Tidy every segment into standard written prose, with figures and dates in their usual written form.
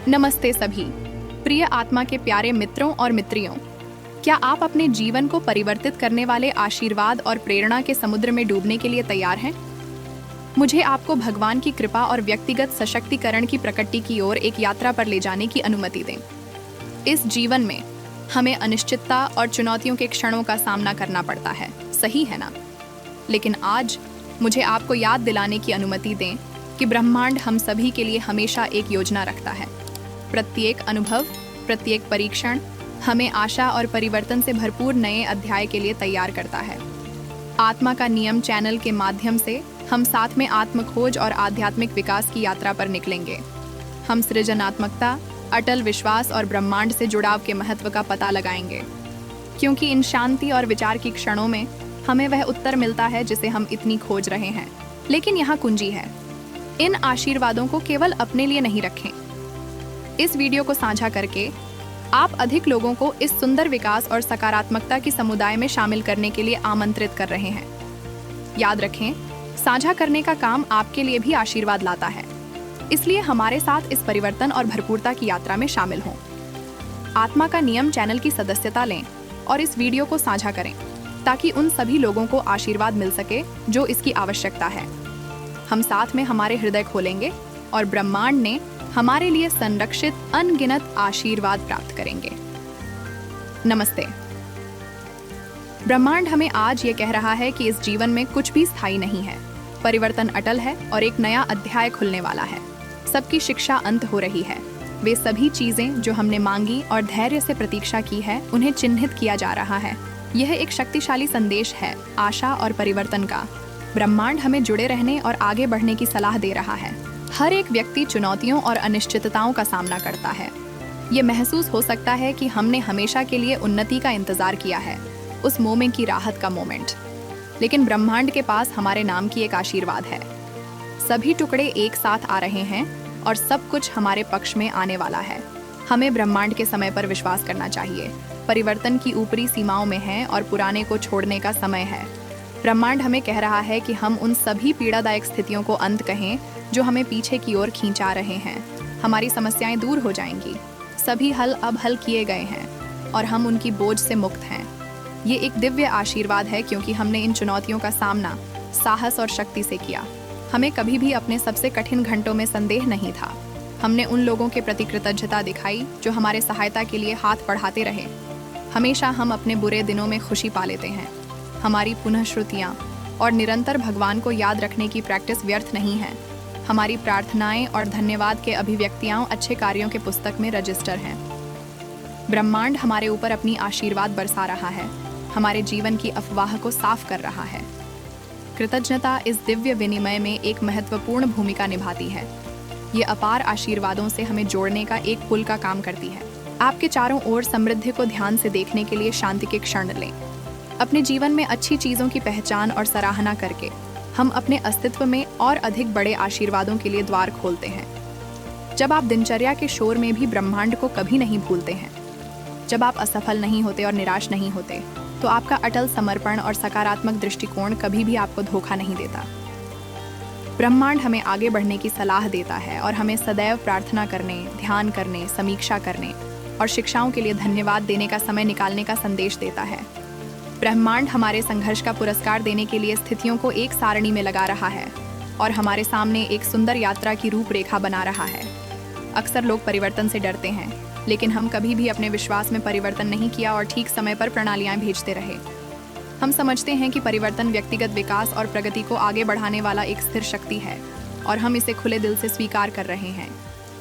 नमस्ते सभी प्रिय आत्मा के प्यारे मित्रों और मित्रियों। क्या आप अपने जीवन को परिवर्तित करने वाले आशीर्वाद और प्रेरणा के समुद्र में डूबने के लिए तैयार हैं? मुझे आपको भगवान की कृपा और व्यक्तिगत सशक्तिकरण की प्रकृति की ओर एक यात्रा पर ले जाने की अनुमति दें। इस जीवन में हमें अनिश्चितता और चुनौतियों के क्षणों का सामना करना पड़ता है, सही है ना? लेकिन आज मुझे आपको याद दिलाने की अनुमति दें कि ब्रह्मांड हम सभी के लिए हमेशा एक योजना रखता है। प्रत्येक अनुभव, प्रत्येक परीक्षण हमें आशा और परिवर्तन से भरपूर नए अध्याय के लिए तैयार करता है। आत्मा का नियम चैनल के माध्यम से हम साथ में आत्म खोज और आध्यात्मिक विकास की यात्रा पर निकलेंगे। हम सृजनात्मकता, अटल विश्वास और ब्रह्मांड से जुड़ाव के महत्व का पता लगाएंगे, क्योंकि इन शांति और विचार की क्षणों में हमें वह उत्तर मिलता है जिसे हम इतनी खोज रहे हैं। लेकिन यहाँ कुंजी है, इन आशीर्वादों को केवल अपने लिए नहीं रखें। इस वीडियो को साझा करके आप अधिक लोगों को इस सुंदर विकास और सकारात्मकता की समुदाय में शामिल करने के लिए आमंत्रित कर रहे हैं। याद रखें, साझा करने का काम आपके लिए भी आशीर्वाद लाता है, इसलिए हमारे साथ इस परिवर्तन और भरपूरता की यात्रा में शामिल हों। आत्मा का नियम चैनल की सदस्यता लें और इस वीडियो को साझा करें ताकि उन सभी लोगों को आशीर्वाद मिल सके जो इसकी आवश्यकता है। हम साथ में हमारे हृदय खोलेंगे और ब्रह्मांड ने हमारे लिए संरक्षित अनगिनत आशीर्वाद प्राप्त करेंगे। नमस्ते। ब्रह्मांड हमें आज ये कह रहा है कि इस जीवन में कुछ भी स्थायी नहीं है। परिवर्तन अटल है और एक नया अध्याय खुलने वाला है। सबकी शिक्षा अंत हो रही है। वे सभी चीजें जो हमने मांगी और धैर्य से प्रतीक्षा की है, उन्हें चिन्हित किया जा रहा है। यह एक शक्तिशाली संदेश है, आशा और परिवर्तन का। ब्रह्मांड हमें जुड़े रहने और आगे बढ़ने की सलाह दे रहा है। हर एक व्यक्ति चुनौतियों और अनिश्चितताओं का सामना करता है। ये महसूस हो सकता है कि हमने हमेशा के लिए उन्नति का इंतजार किया है, उस मोमेंट की राहत का मोमेंट। लेकिन ब्रह्मांड के पास हमारे नाम की एक आशीर्वाद है। सभी टुकड़े एक साथ आ रहे हैं और सब कुछ हमारे पक्ष में आने वाला है। हमें ब्रह्मांड के समय पर विश्वास करना चाहिए। परिवर्तन की ऊपरी सीमाओं में है और पुराने को छोड़ने का समय है। ब्रह्मांड हमें कह रहा है कि हम उन सभी पीड़ादायक स्थितियों को अंत कहें जो हमें पीछे की ओर खींचा रहे हैं। हमारी समस्याएं दूर हो जाएंगी। सभी हल अब हल किए गए हैं और हम उनकी बोझ से मुक्त हैं। ये एक दिव्य आशीर्वाद है, क्योंकि हमने इन चुनौतियों का सामना साहस और शक्ति से किया। हमें कभी भी अपने सबसे कठिन घंटों में संदेह नहीं था। हमने उन लोगों के प्रति कृतज्ञता दिखाई जो हमारे सहायता के लिए हाथ बढ़ाते रहे। हमेशा हम अपने बुरे दिनों में खुशी पा लेते हैं। हमारी पुनः श्रुतियाँ और निरंतर भगवान को याद रखने की प्रैक्टिस व्यर्थ नहीं है। हमारी प्रार्थनाएं और धन्यवाद के अभिव्यक्तियां अच्छे कार्यों के पुस्तक में रजिस्टर हैं। ब्रह्मांड हमारे ऊपर अपनी आशीर्वाद बरसा रहा है, हमारे जीवन की अफवाह को साफ कर रहा है। कृतज्ञता इस दिव्य विनिमय में एक महत्वपूर्ण भूमिका निभाती है। ये अपार आशीर्वादों से हमें जोड़ने का एक पुल का काम करती है। आपके चारों ओर समृद्धि को ध्यान से देखने के लिए शांति के क्षण लें। अपने जीवन में अच्छी चीजों की पहचान और सराहना करके हम अपने अस्तित्व में और अधिक बड़े आशीर्वादों के लिए द्वार खोलते हैं। जब आप दिनचर्या के शोर में भी ब्रह्मांड को कभी नहीं भूलते हैं, जब आप असफल नहीं होते और निराश नहीं होते, तो आपका अटल समर्पण और सकारात्मक दृष्टिकोण कभी भी आपको धोखा नहीं देता। ब्रह्मांड हमें आगे बढ़ने की सलाह देता है और हमें सदैव प्रार्थना करने, ध्यान करने, समीक्षा करने और शिक्षाओं के लिए धन्यवाद देने का समय निकालने का संदेश देता है। ब्रह्मांड हमारे संघर्ष का पुरस्कार देने के लिए स्थितियों को एक सारणी में लगा रहा है और हमारे सामने एक सुंदर यात्रा की रूपरेखा बना रहा है। अक्सर लोग परिवर्तन से डरते हैं, लेकिन हम कभी भी अपने विश्वास में परिवर्तन नहीं किया और ठीक समय पर प्रणालियां भेजते रहे। हम समझते हैं कि परिवर्तन व्यक्तिगत विकास और प्रगति को आगे बढ़ाने वाला एक स्थिर शक्ति है और हम इसे खुले दिल से स्वीकार कर रहे हैं।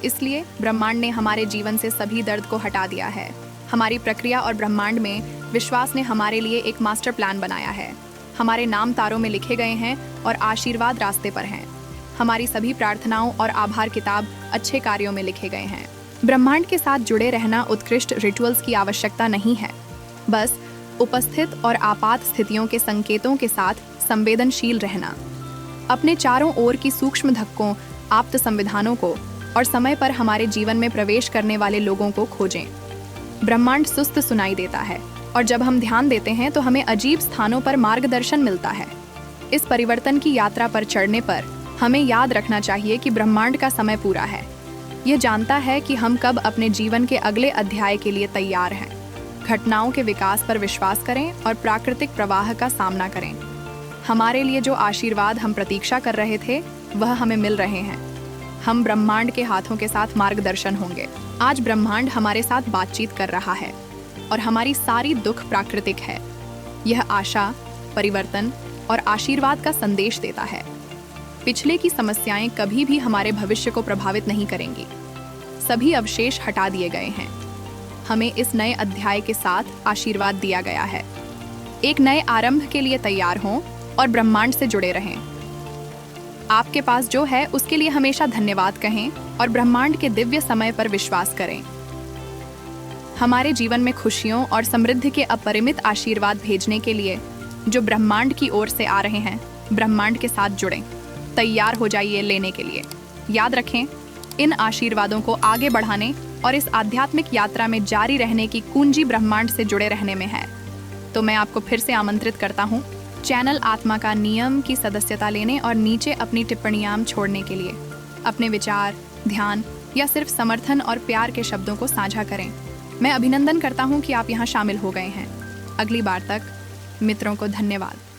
इसलिए ब्रह्मांड ने हमारे जीवन से सभी दर्द को हटा दिया है। हमारी प्रक्रिया और ब्रह्मांड में विश्वास ने हमारे लिए एक मास्टर प्लान बनाया है। हमारे नाम तारों में लिखे गए हैं और आशीर्वाद रास्ते पर हैं। हमारी सभी प्रार्थनाओं और आभार किताब अच्छे कार्यों में लिखे गए हैं। ब्रह्मांड के साथ जुड़े रहना उत्कृष्ट रिचुअल्स की आवश्यकता नहीं है, बस उपस्थित और आपात स्थितियों के संकेतों के साथ संवेदनशील रहना। अपने चारों ओर की सूक्ष्म धक्कों, आप्त संविधानों को और समय पर हमारे जीवन में प्रवेश करने वाले लोगों को खोजें। ब्रह्मांड सुस्त सुनाई देता है और जब हम ध्यान देते हैं तो हमें अजीब स्थानों पर मार्गदर्शन मिलता है। इस परिवर्तन की यात्रा पर चढ़ने पर हमें याद रखना चाहिए कि ब्रह्मांड का समय पूरा है। यह जानता है कि हम कब अपने जीवन के अगले अध्याय के लिए तैयार हैं। घटनाओं के विकास पर विश्वास करें और प्राकृतिक प्रवाह का सामना करें। हमारे लिए जो आशीर्वाद हम प्रतीक्षा कर रहे थे वह हमें मिल रहे हैं। हम ब्रह्मांड के हाथों के साथ मार्गदर्शन होंगे। आज ब्रह्मांड हमारे साथ बातचीत कर रहा है और हमारी सारी दुख प्राकृतिक है। यह आशा, परिवर्तन और आशीर्वाद का संदेश देता है। पिछले की समस्याएं कभी भी हमारे भविष्य को प्रभावित नहीं करेंगी। सभी अवशेष हटा दिए गए हैं। हमें इस नए अध्याय के साथ आशीर्वाद दिया गया है। एक नए आरंभ के लिए तैयार हों और ब्रह्मांड से जुड़े रहें। आपके पास जो है उसके लिए हमेशा धन्यवाद कहें और ब्रह्मांड के दिव्य समय पर विश्वास करें। हमारे जीवन में खुशियों और समृद्धि के अपरिमित आशीर्वाद भेजने के लिए जो ब्रह्मांड की ओर से आ रहे हैं, ब्रह्मांड के साथ जुड़ें। तैयार हो जाइए लेने के लिए। याद रखें, इन आशीर्वादों को आगे बढ़ाने और इस आध्यात्मिक यात्रा में जारी रहने की कुंजी ब्रह्मांड से जुड़े रहने में है। तो मैं आपको फिर से आमंत्रित करता हूँ चैनल आत्मा का नियम की सदस्यता लेने और नीचे अपनी टिप्पणियां छोड़ने के लिए। अपने विचार, ध्यान या सिर्फ समर्थन और प्यार के शब्दों को साझा करें। मैं अभिनंदन करता हूँ कि आप यहाँ शामिल हो गए हैं। अगली बार तक मित्रों को धन्यवाद।